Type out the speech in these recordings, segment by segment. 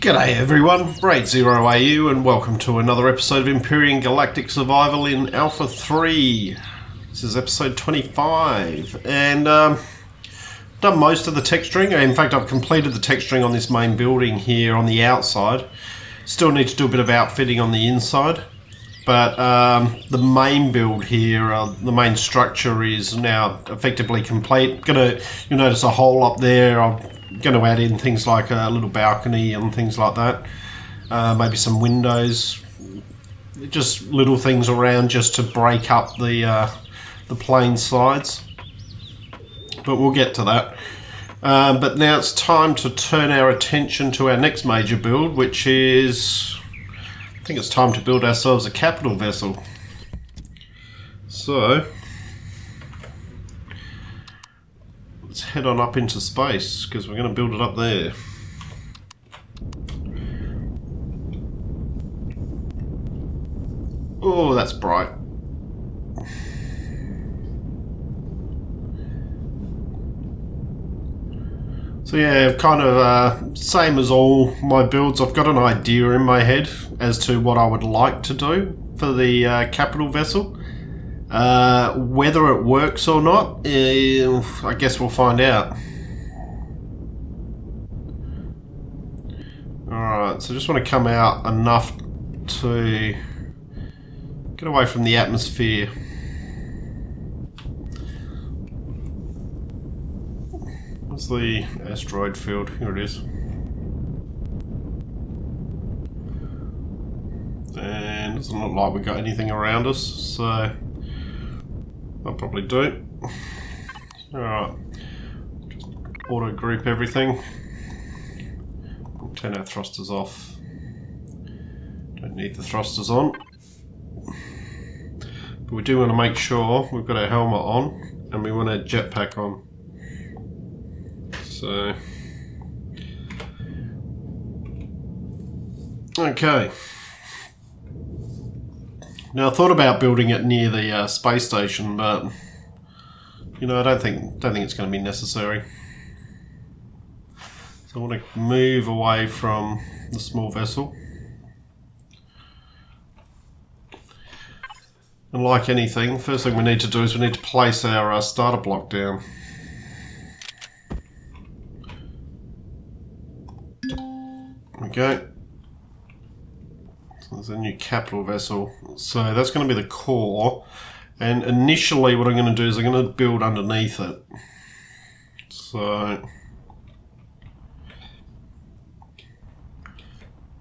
G'day everyone, Raid Zero AU and welcome to another episode of Empyrion Galactic Survival in Alpha 3. This is episode 25 and done most of the texturing. In fact, I've completed the texturing on this main building here on the outside. Still need to do a bit of outfitting on the inside, but the main build here, the main structure is now effectively complete. You'll notice a hole up there. I'm going to add in things like a little balcony and things like that. Maybe some windows, just little things around just to break up the plain sides. But we'll get to that. But now it's time to turn our attention to our next major build, which is, I think it's time to build ourselves a capital vessel. So let's head on up into space because we're going to build it up there. Oh, that's bright. So yeah, kind of same as all my builds. I've got an idea in my head as to what I would like to do for the capital vessel. Whether it works or not, I guess we'll find out. Alright, so just want to come out enough to get away from the atmosphere. What's the asteroid field? Here it is. And it doesn't look like we got anything around us, so I'll probably do. Alright, just auto group everything. We'll turn our thrusters off. Don't need the thrusters on. But we do want to make sure we've got our helmet on and we want our jetpack on. So, okay. Now I thought about building it near the space station, but you know, I don't think it's going to be necessary. So I want to move away from the small vessel. And like anything, first thing we need to do is we need to place our starter block down. Okay. So there's a new capital vessel. So that's going to be the core. And initially what I'm going to do is I'm going to build underneath it. So,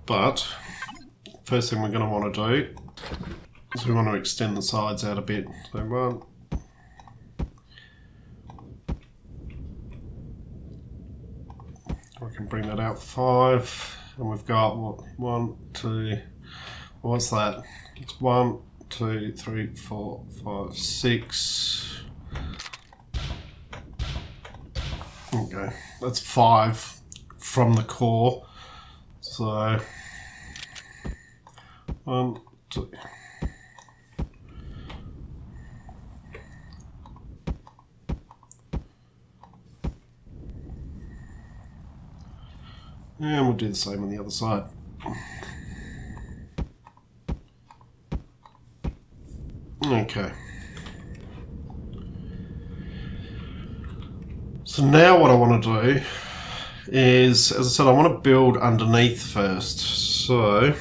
but first thing we're going to want to do is we want to extend the sides out a bit. So one, we can bring that out 5, and we've got what, 1, 2, what's that? It's 1, 2, 3, 4, 5, 6. Okay, that's 5 from the core. So 1, 2. And we'll do the same on the other side. Okay. So now what I want to do is, as I said, I want to build underneath first. So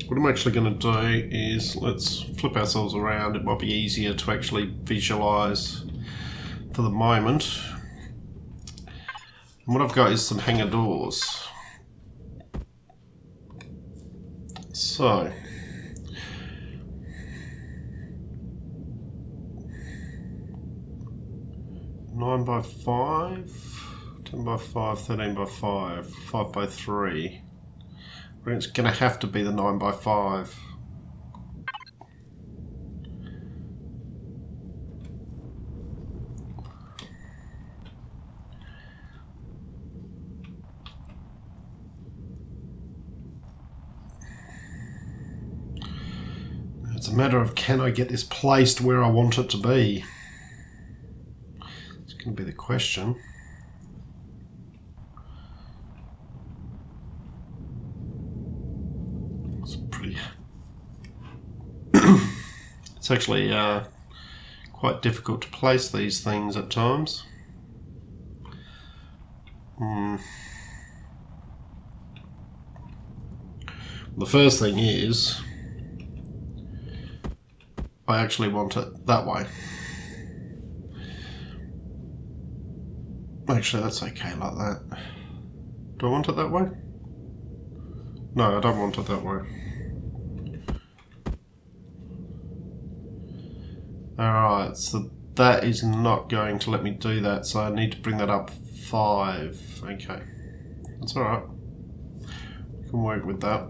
what I'm actually going to do is, let's flip ourselves around. It might be easier to actually visualize for the moment. And what I've got is some hangar doors. So, nine by 5, 10 by 5, 13 by 5, 5 by 3. It's going to have to be the 9 by 5. It's a matter of, can I get this placed where I want it to be? It's going to be the question. It's pretty. It's actually quite difficult to place these things at times. The first thing is, I actually want it that way. Actually, that's okay like that. Do I want it that way? No, I don't want it that way. Alright, so that is not going to let me do that, so I need to bring that up 5. Okay, that's alright. I can work with that.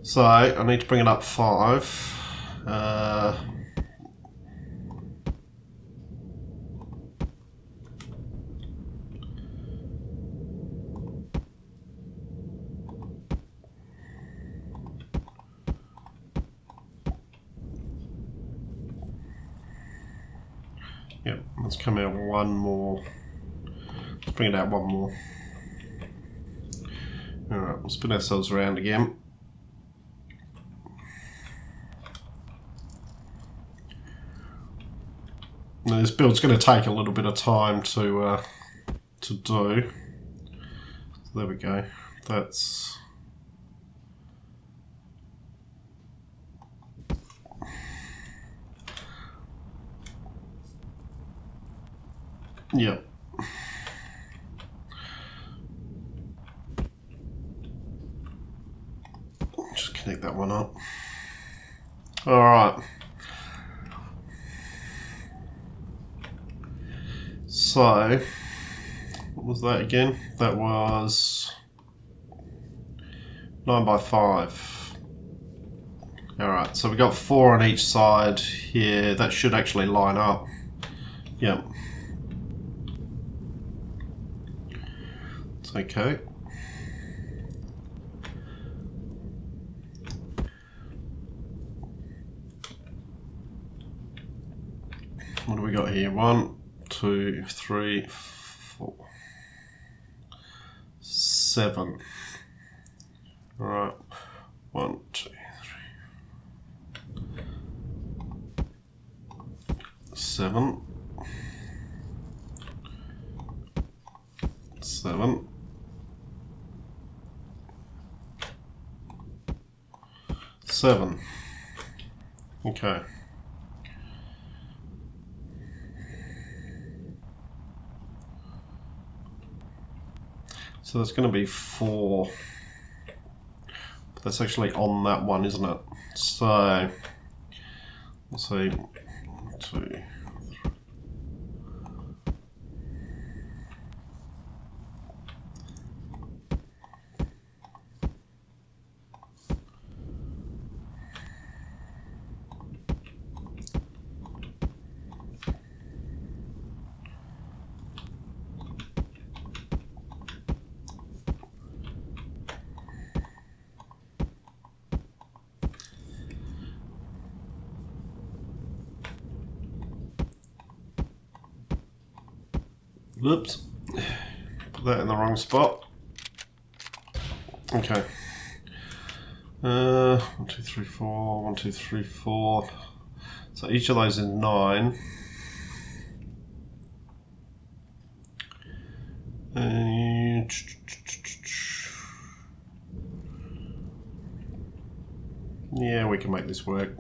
So, I need to bring it up 5. Yep, let's come out one more. Let's bring it out one more. Alright, we'll spin ourselves around again. Now this build's going to take a little bit of time to do. So there we go. That's... Yep. Just connect that one up. Alright. So, what was that again? That was 9 by 5. Alright, so we got 4 on each side here. That should actually line up. Yep. It's okay. What do we got here? 1, 2, 3, 4, 7. All right. 1, 2, 3, 7, 7, 7. Okay. So that's going to be 4. But that's actually on that one, isn't it? So let's see. 1, 2, 3. Whoops, put that in the wrong spot. Okay. 1, 2, 3, 4, 1, 2, 3, 4. So each of those is 9. Yeah, we can make this work.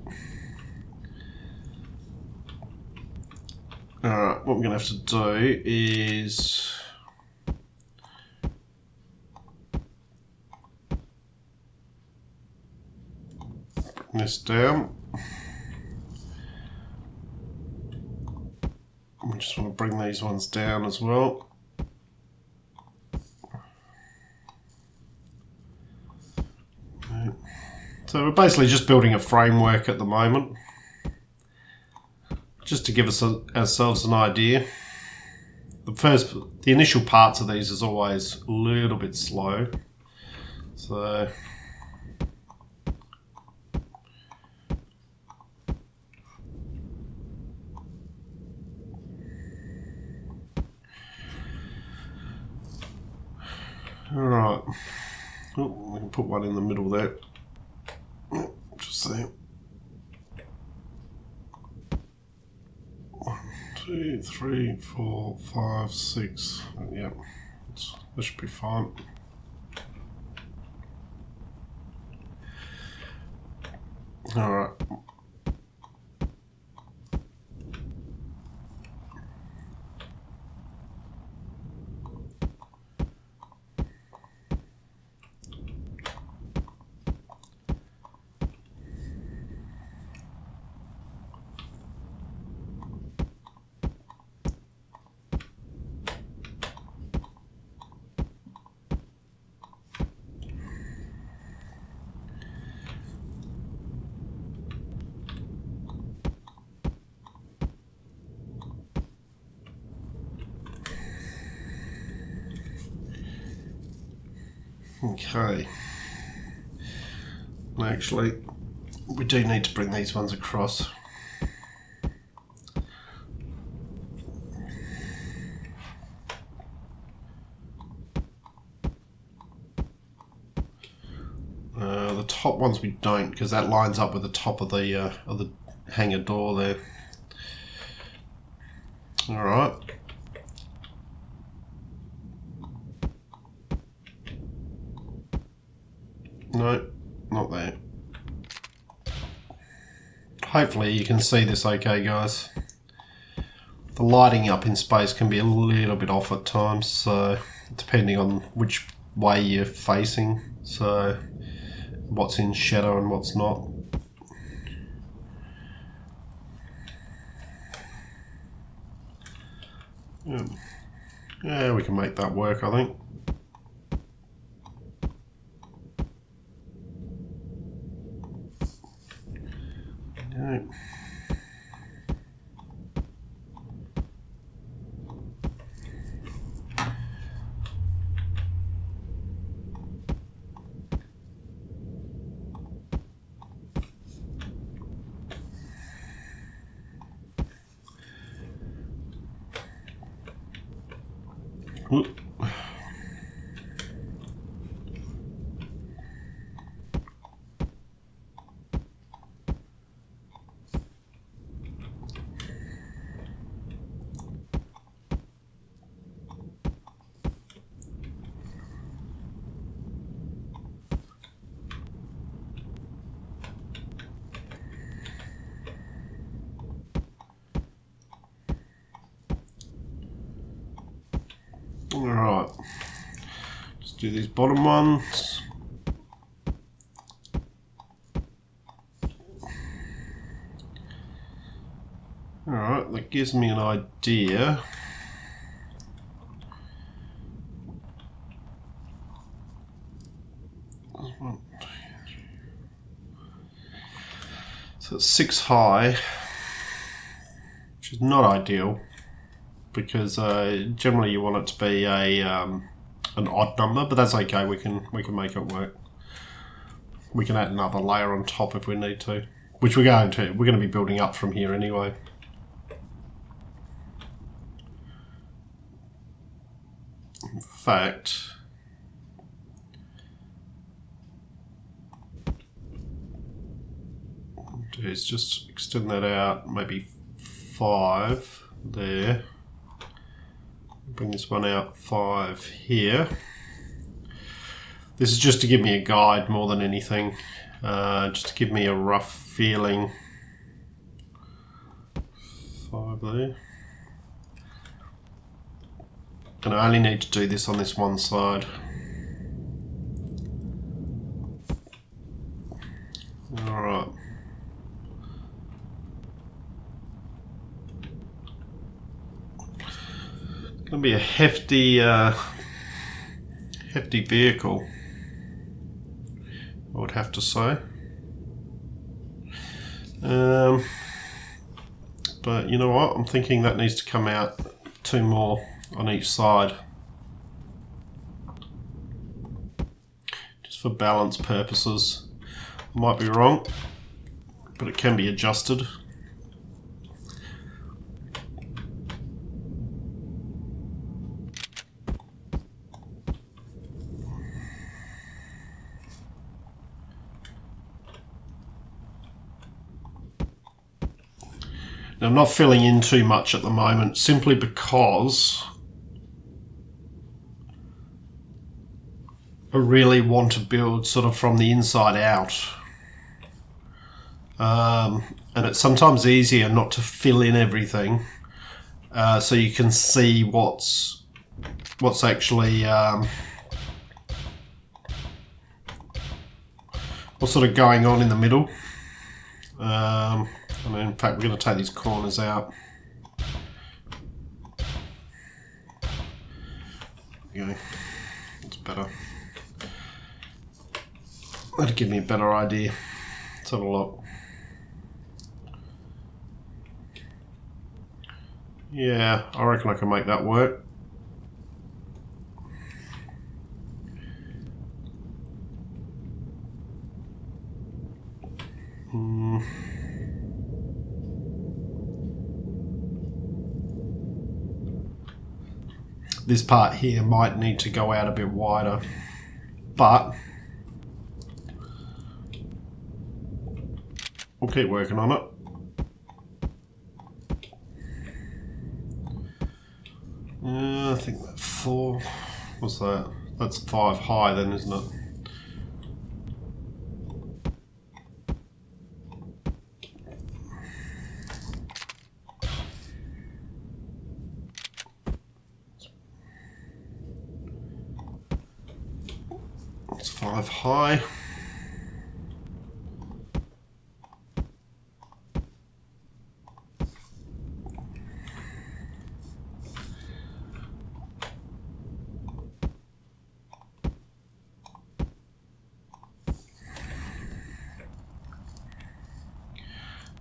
Alright, what we're going to have to do is bring this down. We just want to bring these ones down as well. Okay. So we're basically just building a framework at the moment, just to give us ourselves an idea. The initial parts of these is always a little bit slow. So alright, Oh, we can put one in the middle there. Just there. 1, 2, 3, 4, 5, 6. Yeah, that should be fine. All right. Okay. Actually, we do need to bring these ones across. The top ones we don't, because that lines up with the top of the hangar door there. All right. No, not there. Hopefully you can see this okay, guys. The lighting up in space can be a little bit off at times, so depending on which way you're facing, so what's in shadow and what's not. Yeah, we can make that work, I think. Okay. Whoop. Alright, let's do these bottom ones. Alright, that gives me an idea. So it's 6 high, which is not ideal, because generally you want it to be an odd number, but that's okay. We can make it work. We can add another layer on top if we need to, which we're going to. We're going to be building up from here anyway. In fact, is just extend that out, maybe 5 there. Bring this one out 5 here. This is just to give me a guide more than anything, just to give me a rough feeling. 5 there. And I only need to do this on this one side. Alright. Gonna be a hefty vehicle, I would have to say. But you know what? I'm thinking that needs to come out 2 more on each side, just for balance purposes. Might be wrong, but it can be adjusted. I'm not filling in too much at the moment, simply because I really want to build sort of from the inside out. And it's sometimes easier not to fill in everything, so you can see what's actually what's sort of going on in the middle. I mean, in fact, we're going to take these corners out. Okay, that's better. That'll give me a better idea. Let's have a look. Yeah, I reckon I can make that work. This part here might need to go out a bit wider, but we'll keep working on it. I think that's 4. What's that? That's 5 high then, isn't it? It's 5 high.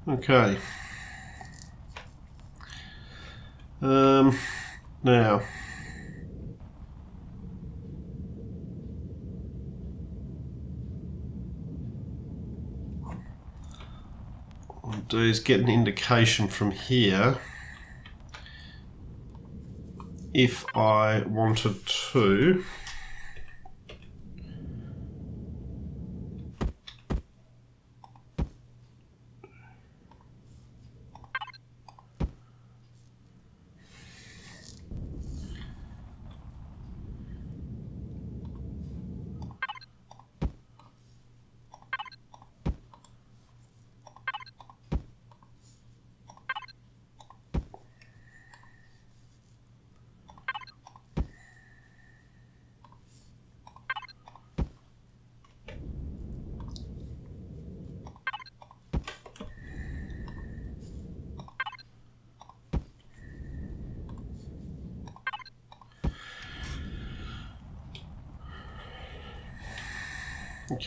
Okay. Now what I'll do is get an indication from here if I wanted to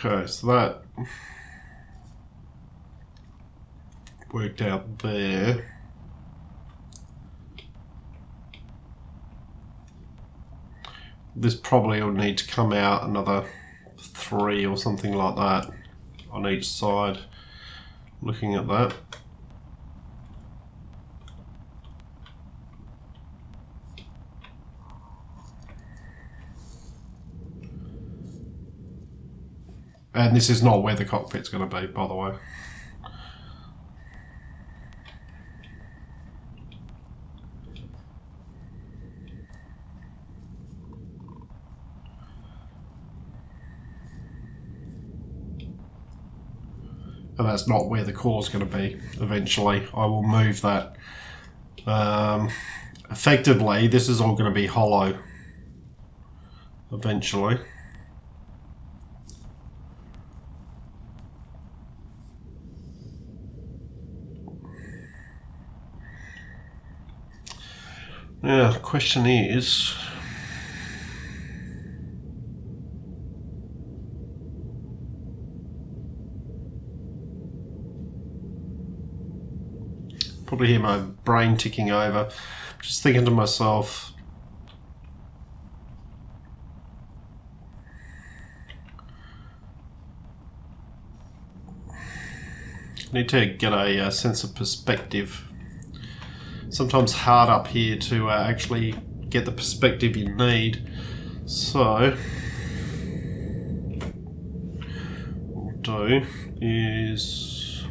okay, so that worked out there. This probably will need to come out another 3 or something like that on each side, looking at that. And this is not where the cockpit's going to be, by the way. And that's not where the core's going to be. Eventually, I will move that. Effectively, this is all going to be hollow. Eventually. Now, the question is, probably hear my brain ticking over. Just thinking to myself, need to get a sense of perspective. Sometimes hard up here to actually get the perspective you need. So what we'll do is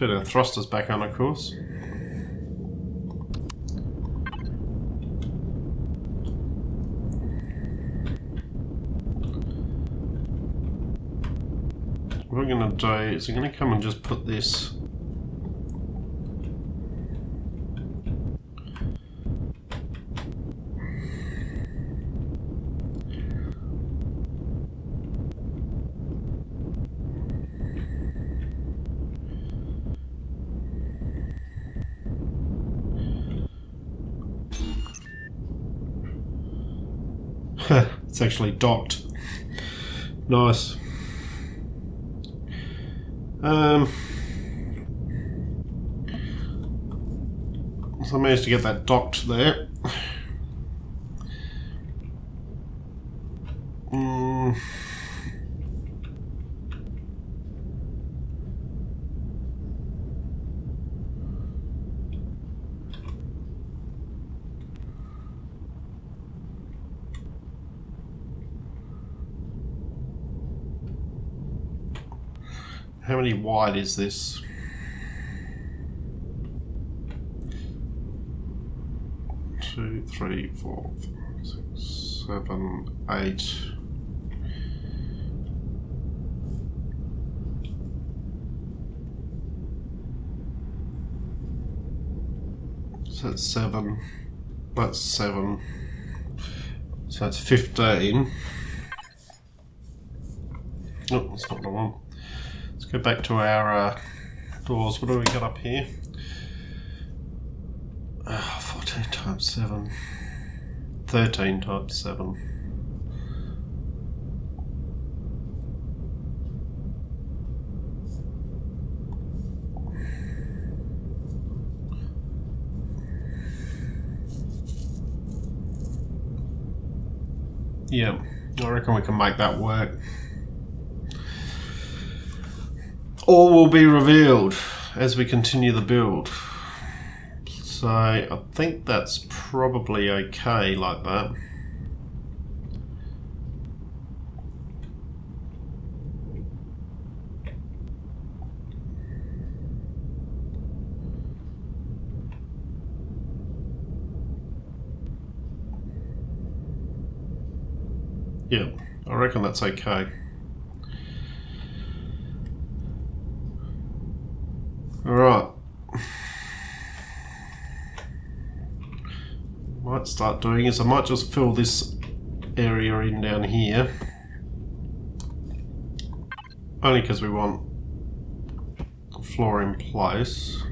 Turn our thrusters back on, of course. What I'm going to do is I'm going to come and just put this it's actually docked. Nice. So I managed to get that docked there. How many wide is this? Two, three, four, five, six, 7, 8. So that's 7. That's 7. So that's 15. Oh, that's not the one. Let's go back to our doors. What do we got up here? 14 times 7. 13 times 7. Yeah, I reckon we can make that work. All will be revealed as we continue the build. So I think that's probably okay like that. Yeah, I reckon that's okay. Alright. Might start doing is I might just fill this area in down here. Only because we want the floor in place.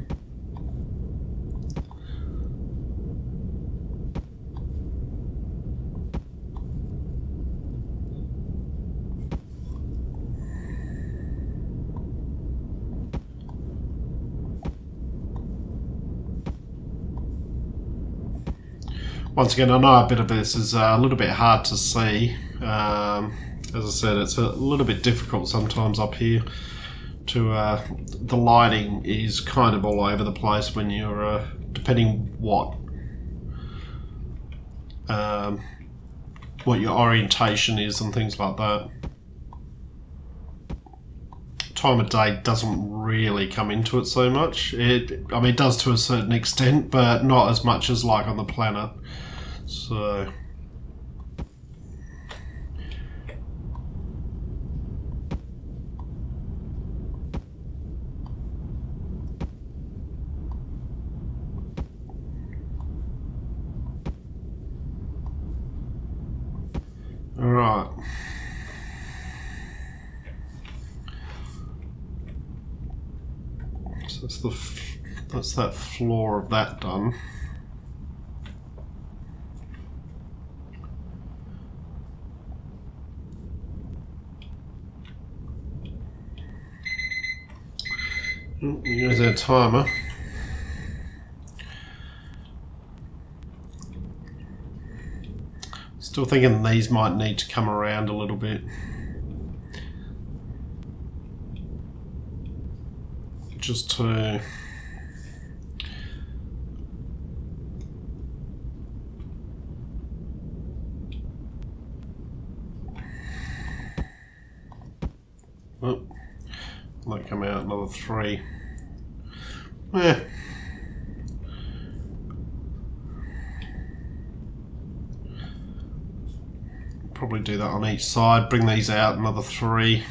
Once again, I know a bit of this is a little bit hard to see. As I said, it's a little bit difficult sometimes up here. The lighting is kind of all over the place when you're, depending what your orientation is and things like that. Time of day doesn't really come into it so much. I mean, it does to a certain extent, but not as much as like on the planet. So all right. So that's that floor of that done. Here's our timer. Still thinking these might need to come around a little bit. Just to might come out another 3. Eh. Probably do that on each side. Bring these out another 3.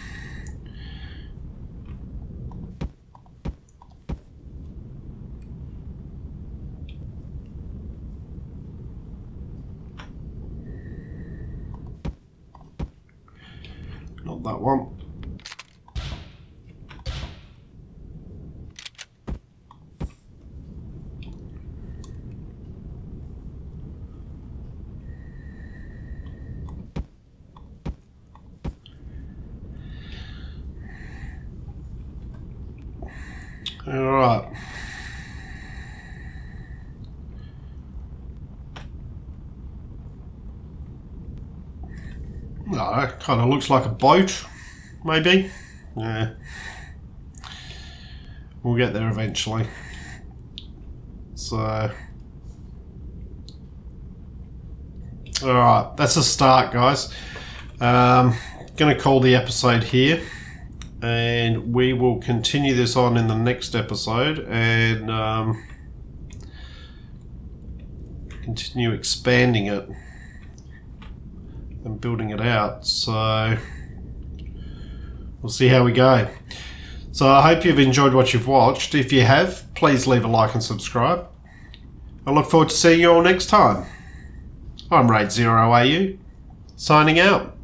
Not that one. Alright. No, that kind of looks like a boat, maybe. Yeah. We'll get there eventually. So... Alright, that's a start, guys. Gonna call the episode here. And we will continue this on in the next episode and continue expanding it and building it out. So we'll see how we go. So I hope you've enjoyed what you've watched. If you have, please leave a like and subscribe. I look forward to seeing you all next time. I'm Raid 0AU, signing out.